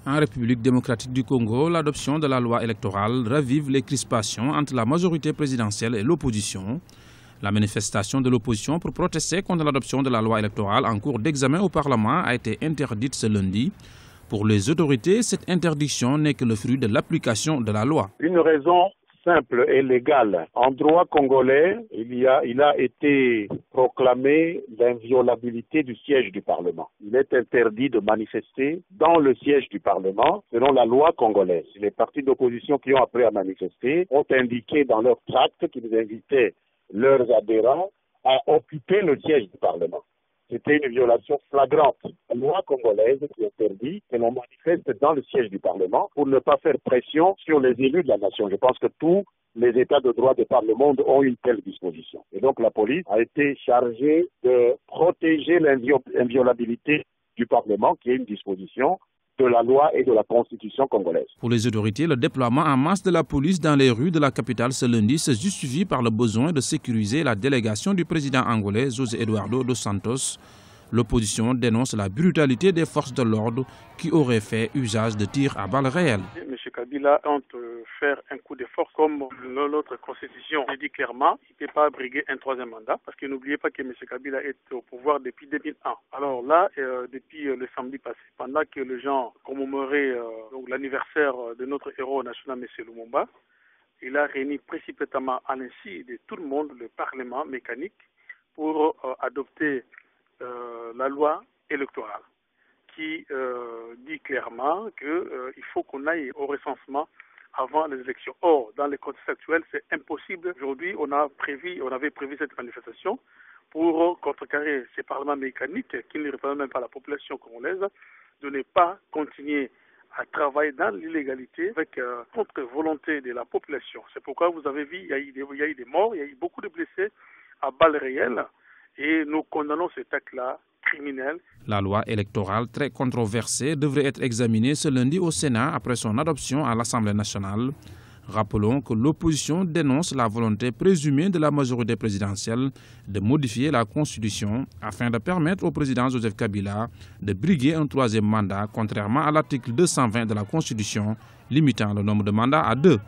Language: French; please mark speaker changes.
Speaker 1: En République démocratique du Congo, l'adoption de la loi électorale ravive les crispations entre la majorité présidentielle et l'opposition. La manifestation de l'opposition pour protester contre l'adoption de la loi électorale en cours d'examen au Parlement a été interdite ce lundi. Pour les autorités, cette interdiction n'est que le fruit de l'application de la loi.
Speaker 2: Une raison simple et légale. En droit congolais, il a été proclamé l'inviolabilité du siège du Parlement. Il est interdit de manifester dans le siège du Parlement selon la loi congolaise. Les partis d'opposition qui ont appris à manifester ont indiqué dans leur tract qu'ils invitaient leurs adhérents à occuper le siège du Parlement. C'était une violation flagrante. La loi congolaise qui interdit que l'on manifeste dans le siège du Parlement pour ne pas faire pression sur les élus de la nation. Je pense que tous les États de droit de par le monde ont une telle disposition. Et donc la police a été chargée de protéger l'inviolabilité du Parlement, qui est une disposition de la loi et de la constitution congolaise.
Speaker 1: Pour les autorités, le déploiement en masse de la police dans les rues de la capitale ce lundi se justifie par le besoin de sécuriser la délégation du président angolais José Eduardo dos Santos. L'opposition dénonce la brutalité des forces de l'ordre qui auraient fait usage de tirs à balles réelles.
Speaker 3: M. Kabila tente de faire un coup de force comme notre constitution le dit clairement. Il ne peut pas briguer un troisième mandat parce que n'oubliez pas que M. Kabila est au pouvoir depuis 2001. Alors là, depuis le samedi passé, pendant que les gens commémoraient l'anniversaire de notre héros national, M. Lumumba, il a réuni précipitamment à l'insu de tout le monde le Parlement mécanique pour adopter la loi électorale qui dit clairement qu'il faut qu'on aille au recensement avant les élections. Or, dans le contexte actuel, c'est impossible. Aujourd'hui, on avait prévu cette manifestation pour contrecarrer ces parlements mécaniques qui ne représentent même pas la population congolaise, de ne pas continuer à travailler dans l'illégalité avec contre-volonté de la population. C'est pourquoi vous avez vu, il y a eu des morts, il y a eu beaucoup de blessés à balles réelles. Et nous condamnons cet acte-là criminel.
Speaker 1: La loi électorale très controversée devrait être examinée ce lundi au Sénat après son adoption à l'Assemblée nationale. Rappelons que l'opposition dénonce la volonté présumée de la majorité présidentielle de modifier la Constitution afin de permettre au président Joseph Kabila de briguer un troisième mandat, contrairement à l'article 220 de la Constitution limitant le nombre de mandats à 2.